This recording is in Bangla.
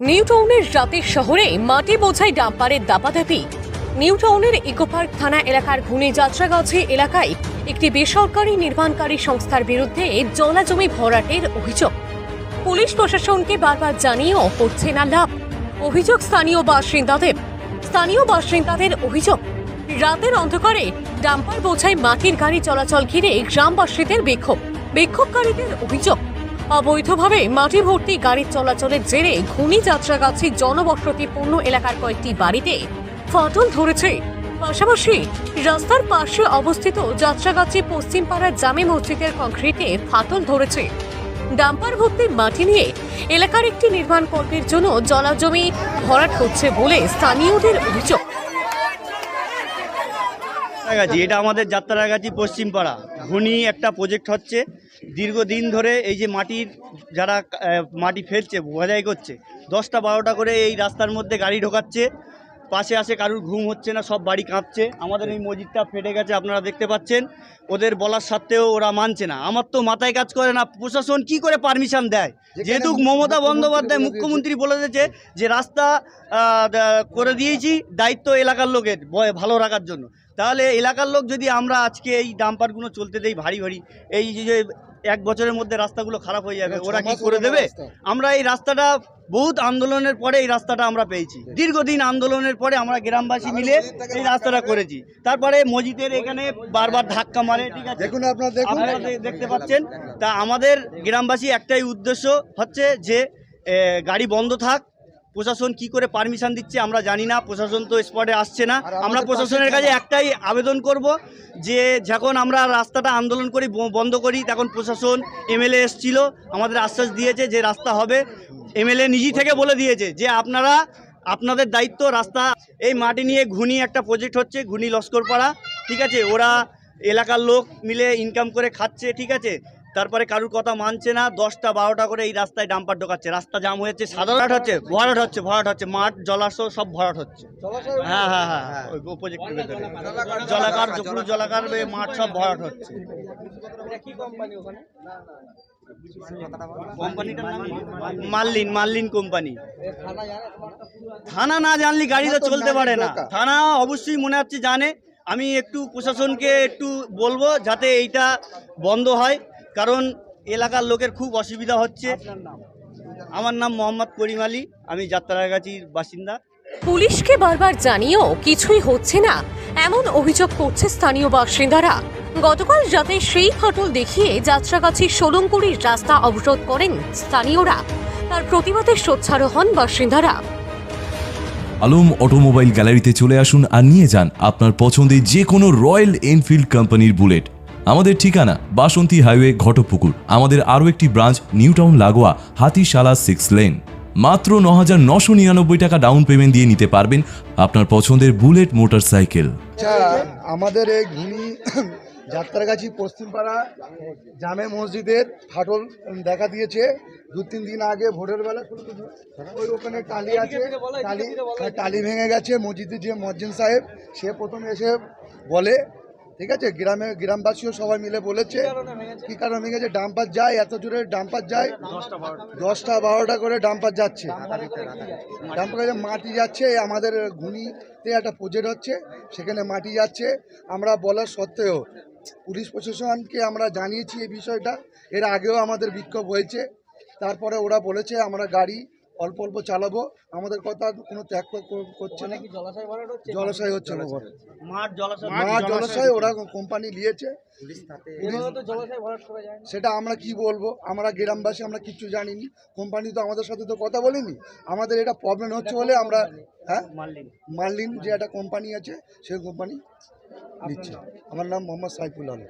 নিউ টাউনের রাতের শহরে মাটি বোঝাই ডাম্পারের দাপাদাপি। নিউ টাউনের ইকোপার্ক থানা এলাকার ঘূর্ণিযাত্রাগাছি এলাকায় একটি বেসরকারি নির্মাণকারী সংস্থার বিরুদ্ধে জলাজমি ভরাটের অভিযোগ। পুলিশ প্রশাসনকে বারবার জানিয়েও করছে না লাভ। অভিযোগ স্থানীয় বাসিন্দাদের অভিযোগ, রাতের অন্ধকারে ডাম্পার বোঝাই মাটির গাড়ি চলাচল ঘিরে গ্রামবাসীদের বিক্ষোভকারীদের অভিযোগ, অবৈধভাবে মাটি ভর্তি গাড়ির চলাচলের জেরে ঘূর্ণিযাত্রাগাছি জনবসতিপূর্ণ এলাকার কয়েকটি বাড়িতে ফাটল ধরেছে। পাশাপাশি রাস্তার পাশে অবস্থিত যাত্রাগাছি পশ্চিমপাড়ার জামে মসজিদের কংক্রিটে ফাটল ধরেছে। ডাম্পার ভর্তি মাটি নিয়ে এলাকার একটি নির্মাণ কর্মের জন্য জলাজমি ভরাট হচ্ছে বলে স্থানীয়দের অভিযোগ। এটা আমাদের যাত্রাগাছি পশ্চিমপাড়া ঘূর্ণি একটা প্রজেক্ট হচ্ছে। দীর্ঘদিন ধরে এই যে যারা মাটি ফেলছে, বোঝাই করছে, 10টা 12টা করে এই রাস্তার মধ্যে গাড়ি ঢোকাচ্ছে। পাশে আসে কারুর ঘুম হচ্ছে না, সব বাড়ি কাঁপছে। আমাদের এই মসজিদটা ফেটে গেছে, আপনারা দেখতে পাচ্ছেন। ওদের বলার সত্ত্বেও ওরা মানছে না। আমার তো মাথায় কাজ করে না, প্রশাসন কি করে পারমিশন দেয়? যেহেতু মমতা বন্দ্যোপাধ্যায় মুখ্যমন্ত্রী বলে দিয়েছে যে রাস্তা করে দিয়েছি, দায়িত্ব এলাকার লোকের ভালো রাখার জন্য। তাহলে এলাকার লোক যদি আমরা আজকে এই ডাম্পারগুলো চলতে দেই ভারী এই যে 1 বছরের মধ্যে রাস্তাগুলো খারাপ হয়ে যাবে, ওরা কি করে দেবে? আমরা এই রাস্তাটা বহুত আন্দোলনের পরে এই রাস্তাটা আমরা পেয়েছি। দীর্ঘদিন আন্দোলনের পরে আমরা গ্রামবাসী মিলে এই রাস্তাটা করেছি। তারপরে মসজিদের এখানে বারবার ধাক্কা মারে, ঠিক আছে, আপনারা দেখতে পাচ্ছেন। তা আমাদের গ্রামবাসী একটাই উদ্দেশ্য হচ্ছে যে গাড়ি বন্ধ থাক। প্রশাসন কি করে পারমিশন দিচ্ছে আমরা জানি না, প্রশাসন তো স্পটে আসছে না। আমরা প্রশাসনের কাছে একটাই আবেদন করব যে যখন আমরা রাস্তাটা আন্দোলন করি, বন্ধ করি, তখন প্রশাসন এমএলএ এসেছিল, আমাদের আশ্বাস দিয়েছে যে রাস্তা হবে। এমএলএ নিজেই থেকে বলে দিয়েছে যে আপনাদের দায়িত্ব রাস্তা। এই মাটি নিয়ে ঘূর্ণি একটা প্রজেক্ট হচ্ছে, ঘূর্ণি লস্করপাড়া, ঠিক আছে। ওরা এলাকার লোক মিলে ইনকাম করে খাচ্ছে, ঠিক আছে। তারপরে কারুর কথা মানছে না, 10টা 12টা করে এই রাস্তায় ডাম্পার ঢোকাচ্ছে। রাস্তা জাম হয়েছে, সাধারণ ভরাট হচ্ছে, মাঠ জলাশয় সব ভরাট হচ্ছে। হ্যাঁ, ওই প্রজেক্টের ভেতরে জলাকার মাঠ সব ভরাট হচ্ছে। কোম্পানিটার নাম মার্লিন কোম্পানি। থানা না জানলে গাড়ি তো চলতে পারে না। থানা অবশ্যই মনে হচ্ছে জানে। আমি একটু প্রশাসনকে একটু বলবো যাতে এইটা বন্ধ হয়, কারণ এলাকার লোকের খুব অসুবিধা হচ্ছে। আমার নাম মোহাম্মদ করিম আলী, আমি যাত্রাগাছির বাসিন্দা। পুলিশকে বারবার জানিয়েও কিছুই হচ্ছে না, এমন অভিযোগ করছে স্থানীয় বাসিন্দারা। গতকাল রাতে সেই ফাটল দেখিয়ে যাত্রাগাছি সোলংকুড়ির রাস্তা অবরোধ করেন স্থানীয়রা। তার প্রতিবাদে সোচ্চার হন বাসিন্দারা। আলম অটোমোবাইল গ্যালারিতে চলে আসুন আর নিয়ে যান আপনার পছন্দের যে কোনো রয়্যাল এনফিল্ড কোম্পানির বুলেট। আমাদের ঠিকানা বাসন্তী হাইওয়ে, ঘটকপুকুর। আমাদের আরও একটি ব্রাঞ্চ নিউ টাউন লাগোয়া হাতিশালা 6 লেন। মাত্র 9,999 টাকা ডাউন পেমেন্ট দিয়ে নিতে পারবেন আপনার পছন্দের বুলেট মোটরসাইকেল। আমাদের এই ঘূর্ণি যাত্রাগাছি পশ্চিমপাড়া জামে মসজিদের ফাটল দেখা দিয়েছে 2-3 দিন আগে ভোরের বেলা। ওই ওখানে টালি আছে, টালি ভেঙে গেছে। মসজিদের যে মজ্জিন সাহেব, সে প্রথম এসে বলে, ঠিক আছে, গ্রামবাসীও সবাই মিলে বলেছে কি কারণে ভেঙেছে। ডাম্পার যায়, এত জোরে ডাম্পার যায়, 10টা 12টা করে ডাম্পার যাচ্ছে। ডাম্পার মাটি যাচ্ছে, আমাদের ঘূর্ণিতে একটা প্রজেক্ট হচ্ছে, সেখানে মাটি যাচ্ছে। আমরা বলার সত্ত্বেও পুলিশ প্রশাসনকে আমরা জানিয়েছি এই বিষয়টা। এর আগেও আমাদের বিক্ষোভ হয়েছে। তারপরে ওরা বলেছে আমরা গাড়ি অল্প অল্প চালাবো, আমাদের কথা কোনো ত্যাগ করছে না। জলাশয় হচ্ছে না, মাঠ জলাশয় ওরা কোম্পানি নিয়েছে। সেটা আমরা কি বলবো, আমরা গ্রামবাসী আমরা কিচ্ছু জানিনি। কোম্পানি তো আমাদের সাথে তো কথা বলিনি। আমাদের এটা প্রবলেম হচ্ছে বলে আমরা মার্লিন যে একটা কোম্পানি আছে, সেই কোম্পানি নিচ্ছে। আমার নাম মোহাম্মদ সাইফুল আলম।